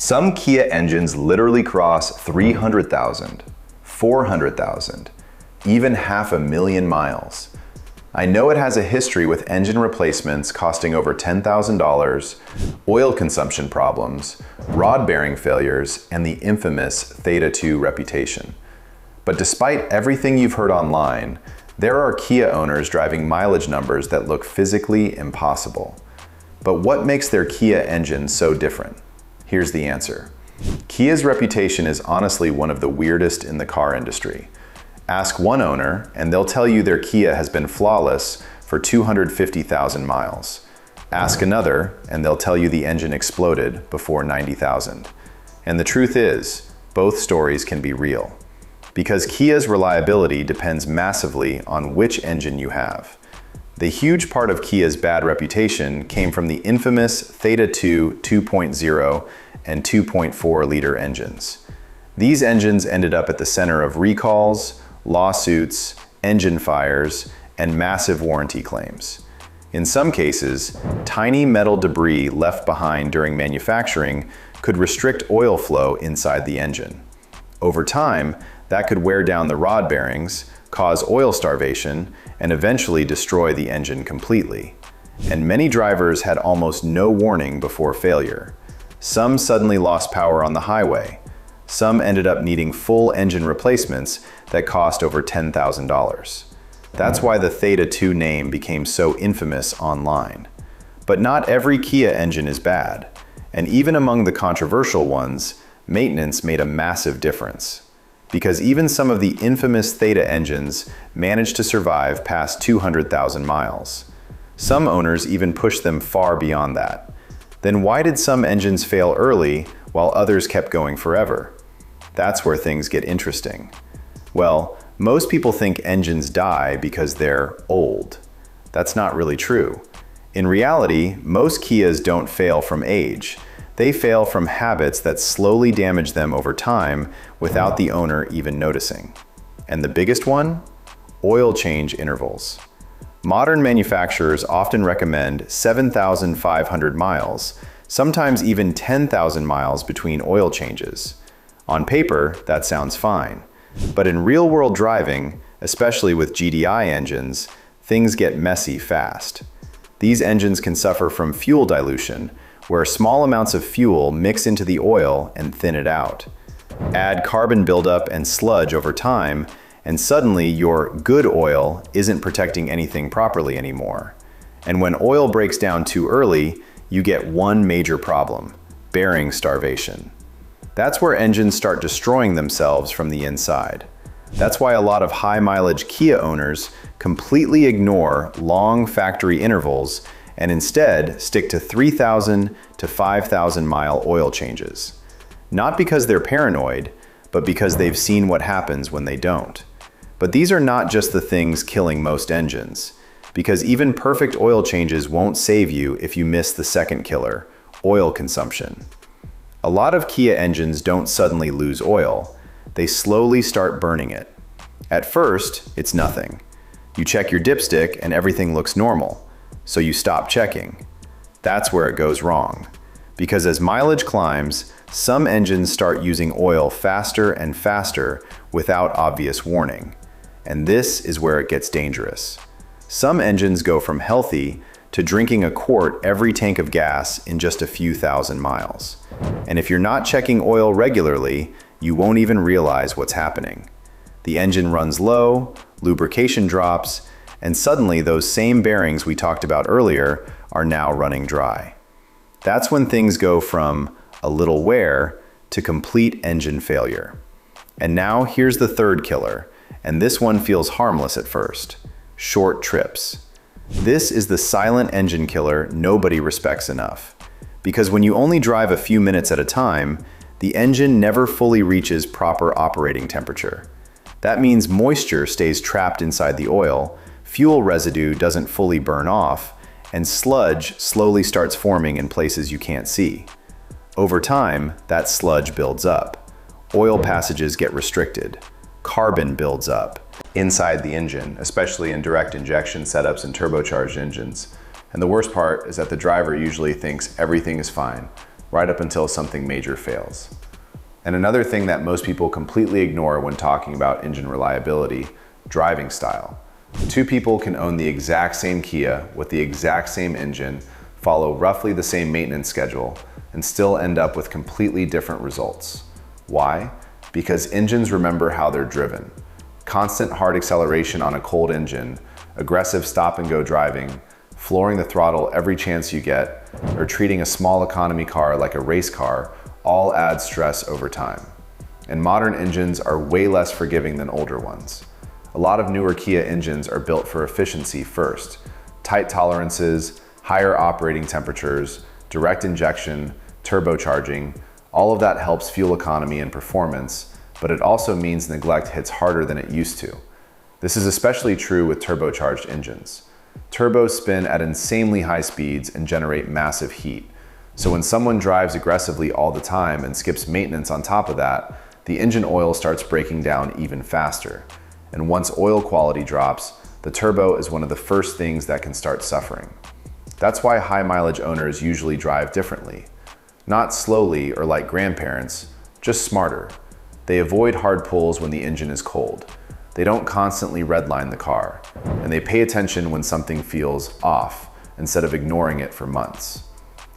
Some Kia engines literally cross 300,000, 400,000, even 500,000 miles. I know it has a history with engine replacements costing over $10,000, oil consumption problems, rod bearing failures, and the infamous Theta II reputation. But despite everything you've heard online, there are Kia owners driving mileage numbers that look physically impossible. But what makes their Kia engine so different? Here's the answer. Kia's reputation is honestly one of the weirdest in the car industry. Ask one owner, and they'll tell you their Kia has been flawless for 250,000 miles. Ask another, and they'll tell you the engine exploded before 90,000. And the truth is, both stories can be real. Because Kia's reliability depends massively on which engine you have. The huge part of Kia's bad reputation came from the infamous Theta II 2.0 and 2.4-liter engines. These engines ended up at the center of recalls, lawsuits, engine fires, and massive warranty claims. In some cases, tiny metal debris left behind during manufacturing could restrict oil flow inside the engine. Over time, that could wear down the rod bearings, cause oil starvation, and eventually destroy the engine completely. And many drivers had almost no warning before failure. Some suddenly lost power on the highway. Some ended up needing full engine replacements that cost over $10,000. That's why the Theta II name became so infamous online. But not every Kia engine is bad. And even among the controversial ones, maintenance made a massive difference. Because even some of the infamous Theta engines managed to survive past 200,000 miles. Some owners even pushed them far beyond that. Then why did some engines fail early while others kept going forever? That's where things get interesting. Well, most people think engines die because they're old. That's not really true. In reality, most Kias don't fail from age. They fail from habits that slowly damage them over time without the owner even noticing. And the biggest one? Oil change intervals. Modern manufacturers often recommend 7,500 miles, sometimes even 10,000 miles between oil changes. On paper, that sounds fine. But in real-world driving, especially with GDI engines, things get messy fast. These engines can suffer from fuel dilution, where small amounts of fuel mix into the oil and thin it out. Add carbon buildup and sludge over time, and suddenly your good oil isn't protecting anything properly anymore. And when oil breaks down too early, you get one major problem: bearing starvation. That's where engines start destroying themselves from the inside. That's why a lot of high-mileage Kia owners completely ignore long factory intervals and instead stick to 3,000 to 5,000 mile oil changes. Not because they're paranoid, but because they've seen what happens when they don't. But these are not just the things killing most engines, because even perfect oil changes won't save you if you miss the second killer, oil consumption. A lot of Kia engines don't suddenly lose oil, they slowly start burning it. At first, it's nothing. You check your dipstick and everything looks normal, so you stop checking. That's where it goes wrong. Because as mileage climbs, some engines start using oil faster and faster without obvious warning. And this is where it gets dangerous. Some engines go from healthy to drinking a quart every tank of gas in just a few thousand miles. And if you're not checking oil regularly, you won't even realize what's happening. The engine runs low, lubrication drops, and suddenly those same bearings we talked about earlier are now running dry. That's when things go from a little wear to complete engine failure. And now here's the third killer, and this one feels harmless at first: short trips. This is the silent engine killer nobody respects enough. Because when you only drive a few minutes at a time, the engine never fully reaches proper operating temperature. That means moisture stays trapped inside the oil, fuel residue doesn't fully burn off, and sludge slowly starts forming in places you can't see. Over time, that sludge builds up. Oil passages get restricted. Carbon builds up inside the engine, especially in direct injection setups and turbocharged engines. And the worst part is that the driver usually thinks everything is fine. right up until something major fails. And another thing that most people completely ignore when talking about engine reliability, driving style. Two people can own the exact same Kia with the exact same engine, follow roughly the same maintenance schedule, and still end up with completely different results. Why? Because engines remember how they're driven. Constant hard acceleration on a cold engine, aggressive stop and go driving, flooring the throttle every chance you get, or treating a small economy car like a race car all add stress over time. And modern engines are way less forgiving than older ones. A lot of newer Kia engines are built for efficiency first. Tight tolerances, higher operating temperatures, direct injection, turbocharging, all of that helps fuel economy and performance, but it also means neglect hits harder than it used to. This is especially true with turbocharged engines. Turbos spin at insanely high speeds and generate massive heat. So when someone drives aggressively all the time and skips maintenance on top of that, the engine oil starts breaking down even faster. And once oil quality drops, the turbo is one of the first things that can start suffering. That's why high mileage owners usually drive differently. Not slowly or like grandparents, just smarter. They avoid hard pulls when the engine is cold. They don't constantly redline the car, and they pay attention when something feels off instead of ignoring it for months.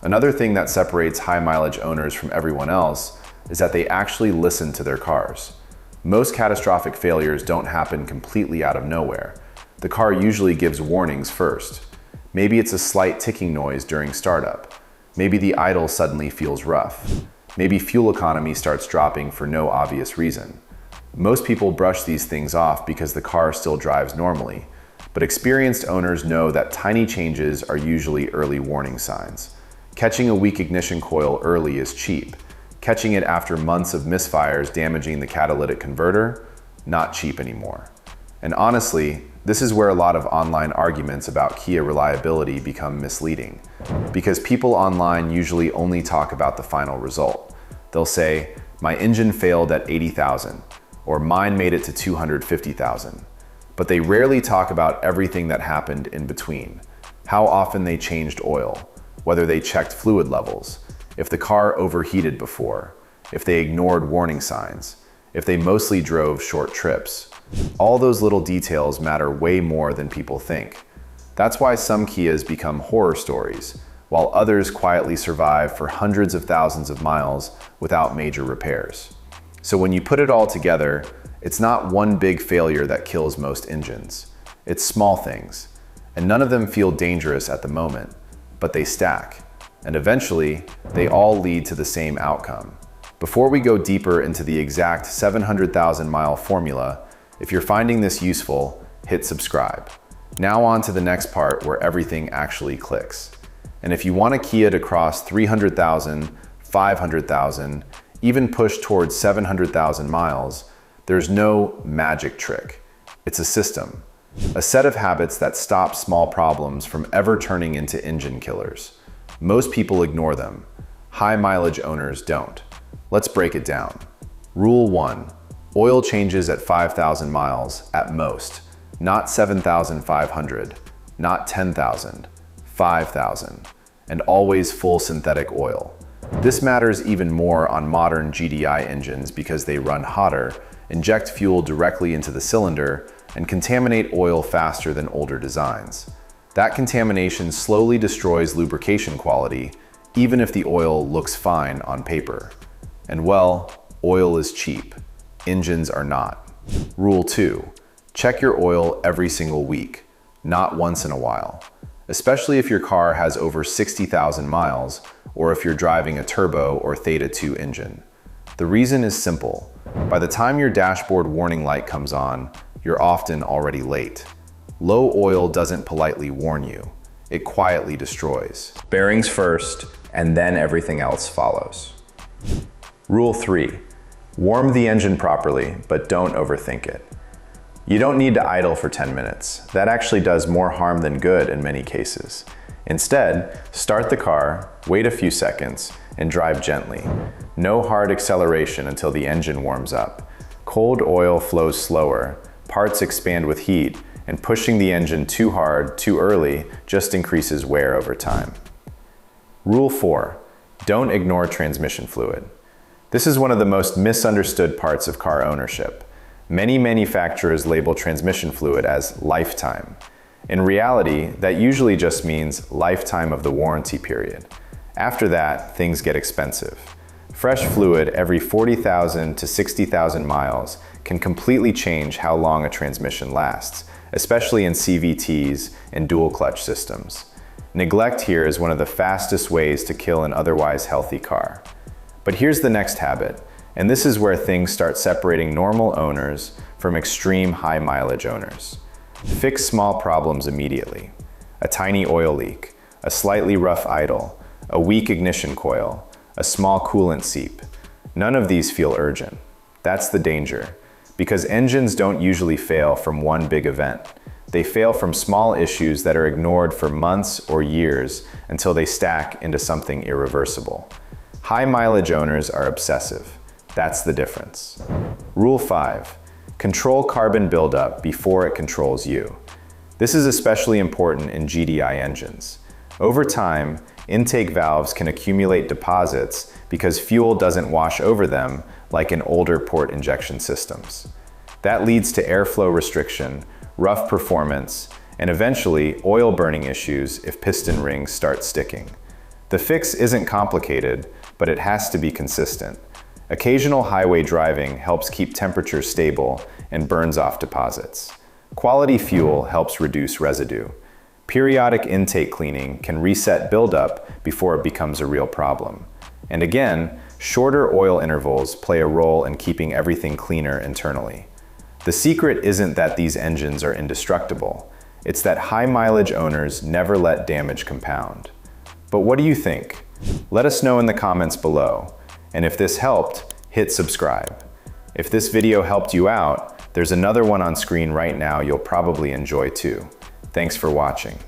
Another thing that separates high mileage owners from everyone else is that they actually listen to their cars. Most catastrophic failures don't happen completely out of nowhere. The car usually gives warnings first. Maybe it's a slight ticking noise during startup. Maybe the idle suddenly feels rough. Maybe fuel economy starts dropping for no obvious reason. Most people brush these things off because the car still drives normally, but experienced owners know that tiny changes are usually early warning signs. Catching a weak ignition coil early is cheap. Catching it after months of misfires damaging the catalytic converter, not cheap anymore. And honestly, this is where a lot of online arguments about Kia reliability become misleading, because people online usually only talk about the final result. They'll say, my engine failed at 80,000, or mine made it to 250,000. But they rarely talk about everything that happened in between. How often they changed oil, whether they checked fluid levels, if the car overheated before, if they ignored warning signs, if they mostly drove short trips. All those little details matter way more than people think. That's why some Kias become horror stories, while others quietly survive for hundreds of thousands of miles without major repairs. So when you put it all together, it's not one big failure that kills most engines. It's small things, and none of them feel dangerous at the moment, but they stack, and eventually, they all lead to the same outcome. Before we go deeper into the exact 700,000 mile formula, if you're finding this useful, hit subscribe. Now on to the next part where everything actually clicks. And if you want a Kia to cross 300,000, 500,000, even push towards 700,000 miles, there's no magic trick. It's a system. A set of habits that stop small problems from ever turning into engine killers. Most people ignore them. High mileage owners don't. Let's break it down. Rule 1. Oil changes at 5,000 miles at most. Not 7,500, not 10,000, 5,000. And always full synthetic oil. This matters even more on modern GDI engines because they run hotter, inject fuel directly into the cylinder, and contaminate oil faster than older designs. That contamination slowly destroys lubrication quality, even if the oil looks fine on paper. And well, oil is cheap. Engines are not. Rule 2. Check your oil every single week, not once in a while. Especially if your car has over 60,000 miles, or if you're driving a turbo or Theta II engine. The reason is simple. By the time your dashboard warning light comes on, you're often already late. Low oil doesn't politely warn you. It quietly destroys. Bearings first, and then everything else follows. Rule 3. Warm the engine properly, but don't overthink it. You don't need to idle for 10 minutes. That actually does more harm than good in many cases. Instead, start the car, wait a few seconds, and drive gently. No hard acceleration until the engine warms up. Cold oil flows slower, parts expand with heat, and pushing the engine too hard, too early, just increases wear over time. Rule 4. Don't ignore transmission fluid. This is one of the most misunderstood parts of car ownership. Many manufacturers label transmission fluid as lifetime. In reality, that usually just means lifetime of the warranty period. After that, things get expensive. Fresh fluid every 40,000 to 60,000 miles can completely change how long a transmission lasts, especially in CVTs and dual clutch systems. Neglect here is one of the fastest ways to kill an otherwise healthy car. But here's the next habit, and this is where things start separating normal owners from extreme high mileage owners. Fix small problems immediately. A tiny oil leak, a slightly rough idle, a weak ignition coil, a small coolant seep. None of these feel urgent. That's the danger, because engines don't usually fail from one big event. They fail from small issues that are ignored for months or years until they stack into something irreversible. High mileage owners are obsessive. That's the difference. Rule 5. Control carbon buildup before it controls you. This is especially important in GDI engines. Over time, intake valves can accumulate deposits because fuel doesn't wash over them like in older port injection systems. That leads to airflow restriction, rough performance, and eventually oil burning issues if piston rings start sticking. The fix isn't complicated, but it has to be consistent. Occasional highway driving helps keep temperatures stable and burns off deposits. Quality fuel helps reduce residue. Periodic intake cleaning can reset buildup before it becomes a real problem. And again, shorter oil intervals play a role in keeping everything cleaner internally. The secret isn't that these engines are indestructible. It's that high mileage owners never let damage compound. But what do you think? Let us know in the comments below. And if this helped, hit subscribe. If this video helped you out, there's another one on screen right now you'll probably enjoy too. Thanks for watching.